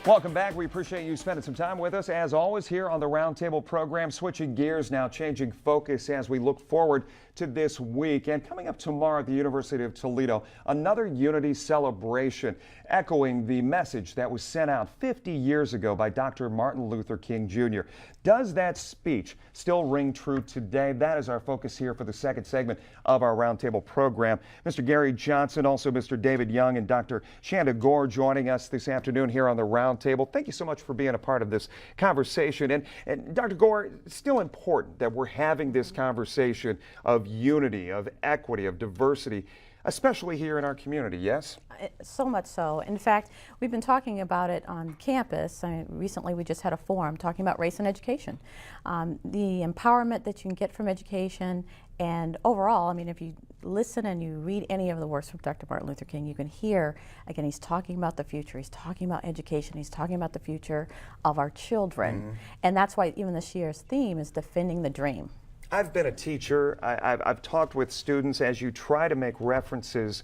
Welcome back. We appreciate you spending some time with us. As always, here on the Roundtable program, switching gears now, changing focus as we look forward to this week. And coming up tomorrow at the University of Toledo, another Unity celebration, echoing the message that was sent out 50 years ago by Dr. Martin Luther King Jr. Does that speech still ring true today? That is our focus here for the second segment of our Roundtable program. Mr. Gary Johnson, also Mr. David Young, and Dr. Shanda Gore joining us this afternoon here on the Roundtable. Thank you so much for being a part of this conversation. And Dr. Gore, it's still important that we're having this conversation of unity, of equity, of diversity, especially here in our community, yes? So much so. In fact, we've been talking about it on campus. Recently, we just had a forum talking about race and education. The empowerment that you can get from education, and overall, I mean, if you listen and you read any of the works from Dr. Martin Luther King, you can hear, again, he's talking about the future, he's talking about education, he's talking about the future of our children. Mm-hmm. And that's why even this year's theme is defending the dream. I've been a teacher. I've talked with students as you try to make references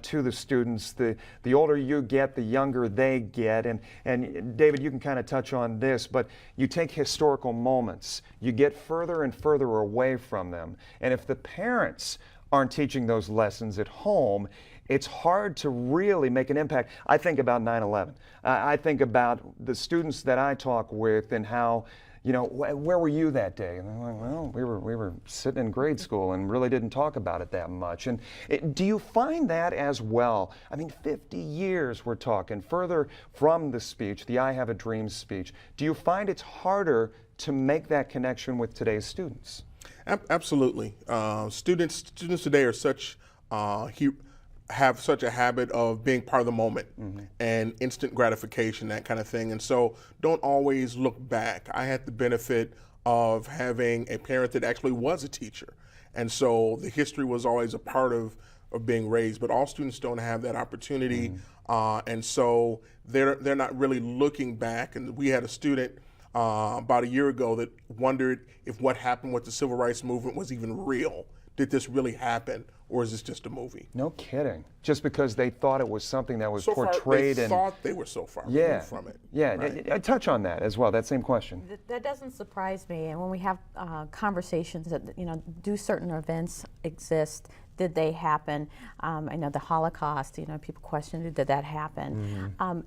to the students. The older you get, the younger they get. And David, you can kind of touch on this, but you take historical moments, you get further and further away from them. And if the parents aren't teaching those lessons at home, it's hard to really make an impact. I think about 9/11. I think about the students that I talk with and how, you know, where were you that day? And they're like, well, we were sitting in grade school and really didn't talk about it that much. And do you find that as well? I mean, 50 years we're talking, further from the speech, the I Have a Dream speech. Do you find it's harder to make that connection with today's students? Absolutely. Students today are have such a habit of being part of the moment, mm-hmm. and instant gratification, that kind of thing. And so don't always look back. I had the benefit of having a parent that actually was a teacher. And so the history was always a part of being raised, but all students don't have that opportunity. Mm-hmm. And so they're not really looking back. And we had a student about a year ago that wondered if what happened with the civil rights movement was even real. Did this really happen, or is this just a movie? No kidding. Just because they thought it was something that was portrayed. They thought they were so far removed from it. Yeah, right? I touch on that as well, that same question. That doesn't surprise me. And when we have conversations that, you know, do certain events exist? Did they happen? I know the Holocaust, you know, people questioned, did that happen? Mm-hmm.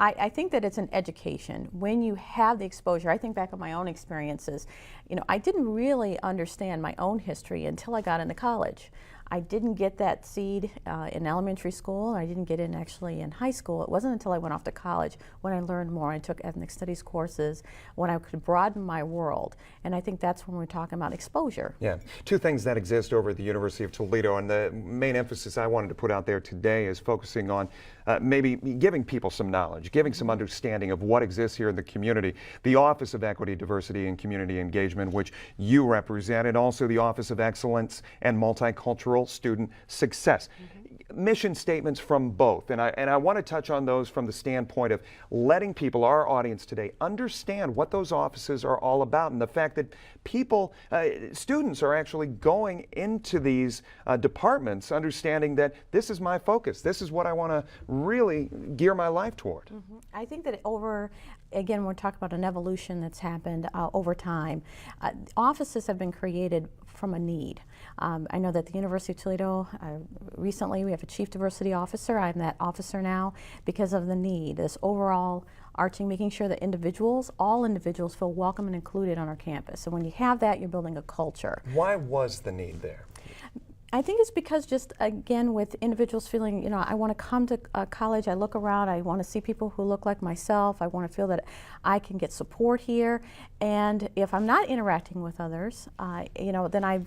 I think that it's an education. When you have the exposure, I think back on my own experiences, you know, I didn't really understand my own history until I got into college. I didn't get that seed in elementary school. I didn't get it actually in high school. It wasn't until I went off to college when I learned more. I took ethnic studies courses, when I could broaden my world. And I think that's when we're talking about exposure. Yeah, two things that exist over at the University of Toledo, and the main emphasis I wanted to put out there today is focusing on maybe giving people some knowledge, giving some understanding of what exists here in the community. The Office of Equity, Diversity, and Community Engagement, which you represent, and also the Office of Excellence and Multicultural Student Success. Mm-hmm. Mission statements from both, and I want to touch on those from the standpoint of letting people, our audience today, understand what those offices are all about, and the fact that people, students are actually going into these departments understanding that this is my focus, this is what I want to really gear my life toward. Mm-hmm. I think that again, we're talking about an evolution that's happened over time. Offices have been created from a need. I know that the University of Toledo, recently we have a Chief Diversity Officer. I'm that officer now because of the need, this overall arching, making sure that all individuals feel welcome and included on our campus. So when you have that, you're building a culture. Why was the need there? I think it's because just, again, with individuals feeling, you know, I want to come to college, I look around, I want to see people who look like myself, I want to feel that I can get support here, and if I'm not interacting with others, you know, then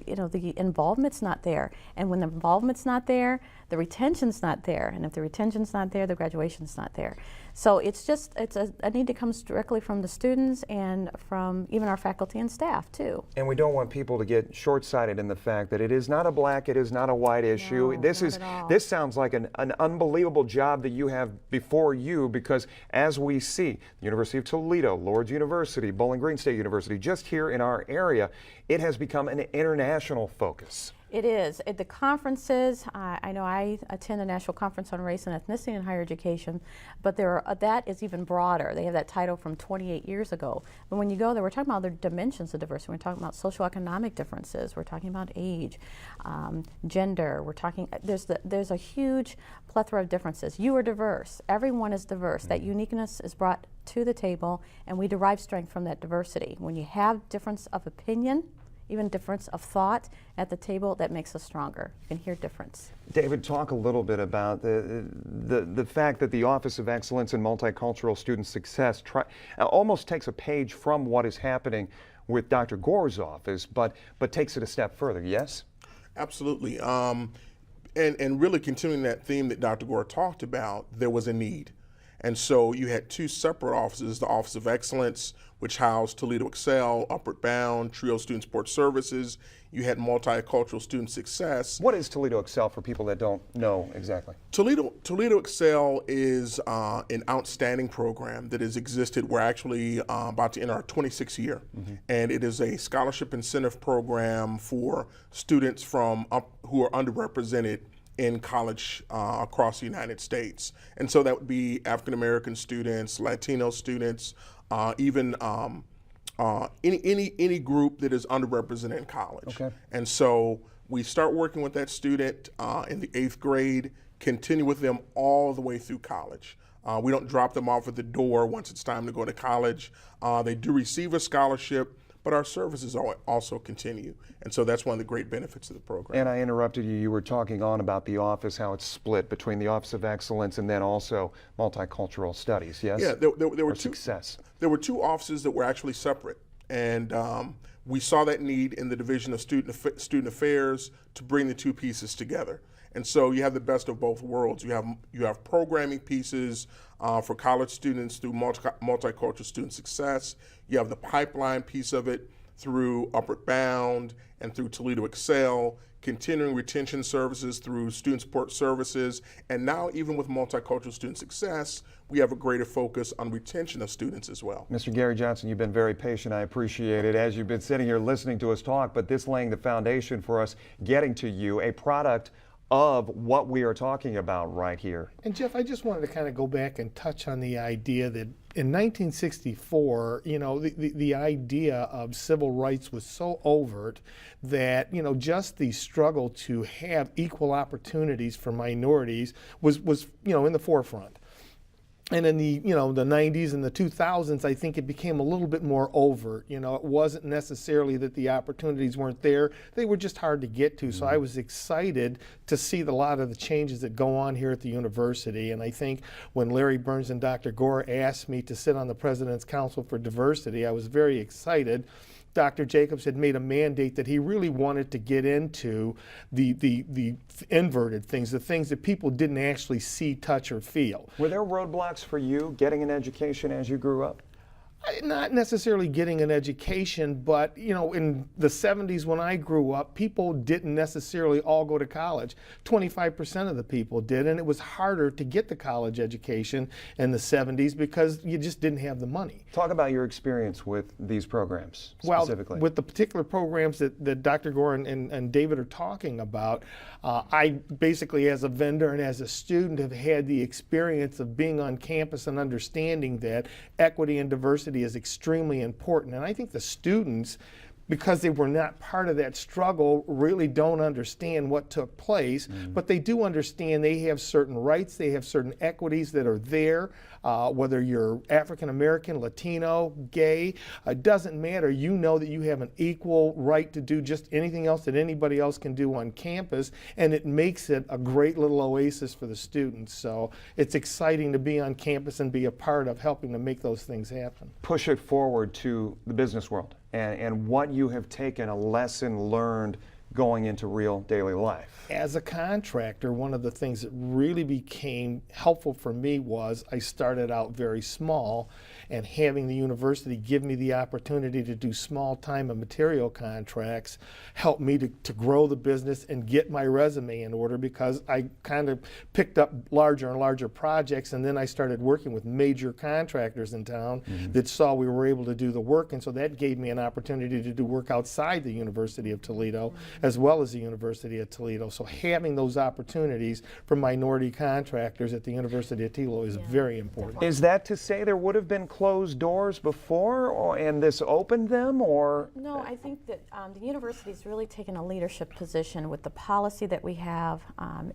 you know, the involvement's not there, and when the involvement's not there, the retention's not there, and if the retention's not there, the graduation's not there. So it's a need that comes directly from the students and from even our faculty and staff too. And we don't want people to get short-sighted in the fact that it is not a black, it is not a white issue. No, this sounds like an unbelievable job that you have before you, because as we see, the University of Toledo, Lourdes University, Bowling Green State University, just here in our area, it has become an international focus. It is. At the conferences, I know I attend the National Conference on Race and Ethnicity in Higher Education, but that is even broader. They have that title from 28 years ago. But when you go there, we're talking about other dimensions of diversity. We're talking about socioeconomic differences. We're talking about age, gender. We're talking, there's a huge plethora of differences. You are diverse. Everyone is diverse. That uniqueness is brought to the table, and we derive strength from that diversity. When you have difference of opinion, even difference of thought at the table, that makes us stronger. You can hear difference. David, talk a little bit about the fact that the Office of Excellence in Multicultural Student Success almost takes a page from what is happening with Dr. Gore's office, but takes it a step further, yes? Absolutely. And really continuing that theme that Dr. Gore talked about, there was a need. And so you had two separate offices, the Office of Excellence, which housed Toledo Excel, Upward Bound, Trio Student Support Services. You had Multicultural Student Success. What is Toledo Excel for people that don't know exactly? Toledo Excel is an outstanding program that has existed. We're actually about to enter our 26th year. And it is a scholarship incentive program for students who are underrepresented in college across the United States. And so that would be African American students, Latino students, even any group that is underrepresented in college. Okay. And so we start working with that student in the 8th grade, continue with them all the way through college. We don't drop them off at the door once it's time to go to college. They do receive a scholarship, but our services also continue. And so that's one of the great benefits of the program. And I interrupted you. You were talking on about the office, how it's split between the Office of Excellence and then also Multicultural Studies, yes? Yeah, there were two. Success. There were two offices that were actually separate. And we saw that need in the Division of Student Affairs to bring the two pieces together. And so you have the best of both worlds. You have programming pieces for college students through Multicultural Student Success. You have the pipeline piece of it through Upward Bound and through Toledo Excel, continuing retention services through Student Support Services, and now even with Multicultural Student Success, we have a greater focus on retention of students as well. Mr. Gary Johnson, you've been very patient. I appreciate it as you've been sitting here listening to us talk, but this laying the foundation for us getting to you, a product of what we are talking about right here. And Jeff, I just wanted to kind of go back and touch on the idea that in 1964, you know, the idea of civil rights was so overt that, you know, just the struggle to have equal opportunities for minorities was you know, in the forefront. And in the, you know, the 90s and the 2000s, I think it became a little bit more overt. You know, it wasn't necessarily that the opportunities weren't there. They were just hard to get to. So I was excited to see a lot of the changes that go on here at the university. And I think when Larry Burns and Dr. Gore asked me to sit on the President's Council for Diversity, I was very excited. Dr. Jacobs had made a mandate that he really wanted to get into the inverted things, the things that people didn't actually see, touch, or feel. Were there roadblocks for you getting an education as you grew up? Not necessarily getting an education, but you know, in the 70s when I grew up, people didn't necessarily all go to college. 25% of the people did, and it was harder to get the college education in the 70s because you just didn't have the money. Talk about your experience with these programs specifically. Well, with the particular programs that Dr. Gore and David are talking about, I basically as a vendor and as a student have had the experience of being on campus and understanding that equity and diversity is extremely important. And I think the students, because they were not part of that struggle, really don't understand what took place, but they do understand they have certain rights, they have certain equities that are there, whether you're African American, Latino, gay, it doesn't matter. You know that you have an equal right to do just anything else that anybody else can do on campus, and it makes it a great little oasis for the students. So it's exciting to be on campus and be a part of helping to make those things happen. Push it forward to the business world and what you have taken, a lesson learned going into real daily life. As a contractor, one of the things that really became helpful for me was I started out very small, and having the university give me the opportunity to do small time and material contracts helped me to grow the business and get my resume in order, because I kind of picked up larger and larger projects, and then I started working with major contractors in town that saw we were able to do the work, and so that gave me an opportunity to do work outside the University of Toledo. as well as the University of Toledo. So having those opportunities for minority contractors at the University of Toledo is very important. Is that to say there would have been closed doors before, and this opened them, or? No, I think that the university's really taken a leadership position with the policy that we have,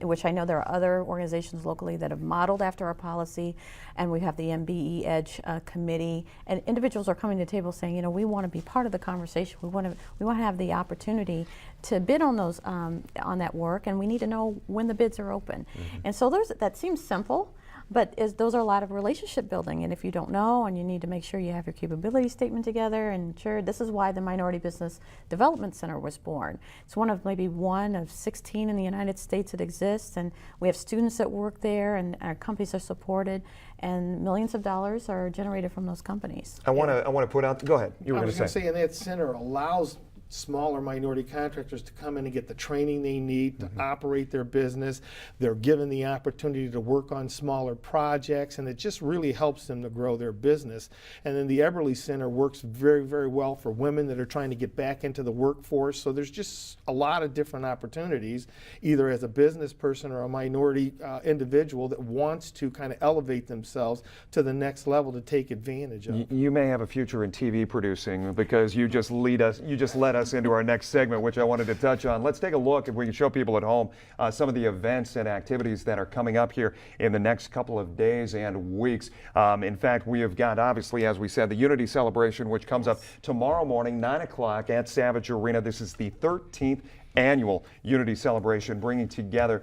which I know there are other organizations locally that have modeled after our policy, and we have the MBE Edge committee, and individuals are coming to the table saying, you know, we want to be part of the conversation. We want to have the opportunity to bid on those on that work, and we need to know when the bids are open. And so that seems simple. But those are a lot of relationship building, and if you don't know, and you need to make sure you have your capability statement together, and sure, this is why the Minority Business Development Center was born. It's maybe one of 16 in the United States that exists, and we have students that work there, and our companies are supported, and millions of dollars are generated from those companies. I want to put out. Go ahead. You were I going was to going say. to say, and that center allows smaller minority contractors to come in and get the training they need to operate their business. They're given the opportunity to work on smaller projects, and it just really helps them to grow their business. And then the Eberly Center works very, very well for women that are trying to get back into the workforce. So there's just a lot of different opportunities, either as a business person or a minority individual that wants to kind of elevate themselves to the next level to take advantage of. You may have a future in TV producing, because you just led us into our next segment, which I wanted to touch on. Let's take a look, if we can show people at home, some of the events and activities that are coming up here in the next couple of days and weeks. In fact, we have got, obviously, as we said, the Unity Celebration, which comes up tomorrow morning, 9 o'clock at Savage Arena. This is the 13th annual Unity Celebration, bringing together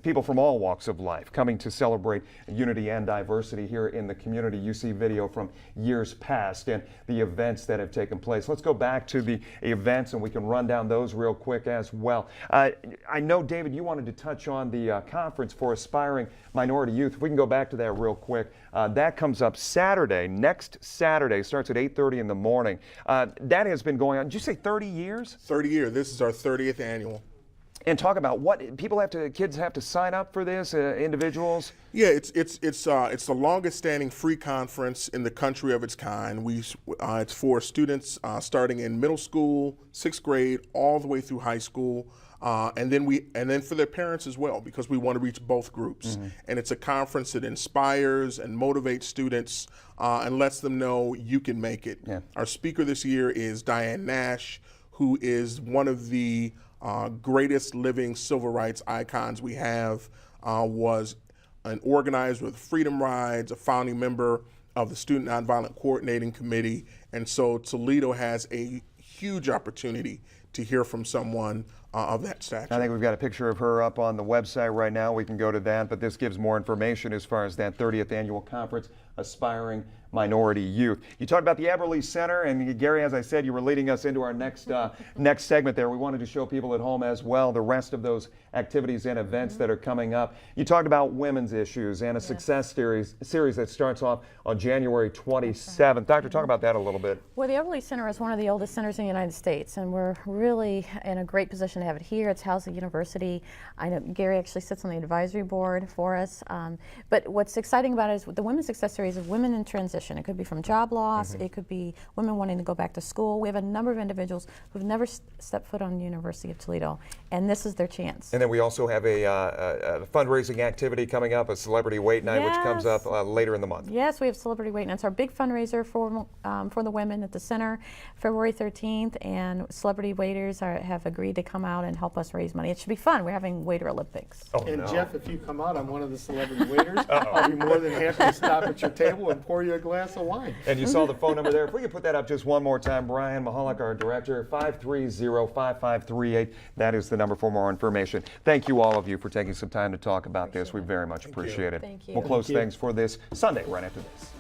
people from all walks of life, coming to celebrate unity and diversity here in the community. You see video from years past and the events that have taken place. Let's go back to the events, and we can run down those real quick as well. I know, David, you wanted to touch on the conference for aspiring minority youth. If we can go back to that real quick. That comes up Saturday, next Saturday, starts at 8:30 in the morning. That has been going on, did you say 30 years? 30 years. This is our 30th annual. And talk about what kids have to sign up for this, individuals? Yeah, it's the longest standing free conference in the country of its kind. It's for students starting in middle school, 6th grade, all the way through high school. And then for their parents as well, because we want to reach both groups. And it's a conference that inspires and motivates students and lets them know you can make it. Yeah. Our speaker this year is Diane Nash, who is one of the greatest living civil rights icons we have, was an organizer with Freedom Rides, a founding member of the Student Nonviolent Coordinating Committee. And so Toledo has a huge opportunity to hear from someone of that stature. I think we've got a picture of her up on the website right now. We can go to that, but this gives more information as far as that 30th annual conference, Aspiring Minority Youth. You talked about the Eberly Center, and Gary, as I said, you were leading us into our next segment there. We wanted to show people at home as well the rest of those activities and events that are coming up. You talked about women's issues and a success series that starts off on January 27th. Doctor, talk about that a little bit. Well, the Eberly Center is one of the oldest centers in the United States, and we're really in a great position to have it here. It's housed at the university. I know Gary actually sits on the advisory board for us. But what's exciting about it is the Women's Success Series of women in transition. It could be from job loss. It could be women wanting to go back to school. We have a number of individuals who've never stepped foot on the University of Toledo, and this is their chance. And then we also have a fundraising activity coming up, a celebrity wait night, which comes up later in the month. Yes, we have celebrity wait night. It's our big fundraiser for the women at the center, February 13th, and celebrity waiters have agreed to come out and help us raise money. It should be fun. We're having Waiter Olympics. Oh, And no. Jeff, if you come out, I'm one of the celebrity waiters. I'll be more than happy to stop at your table and pour you a glass of wine. And you saw the phone number there. If we could put that up just one more time, Brian Mahalik, our director, 530-5538. That is the number for more information. Thank you, all of you, for taking some time to talk about this. We very much appreciate it. Thank you. We'll close Thank you. things for this Sunday right after this.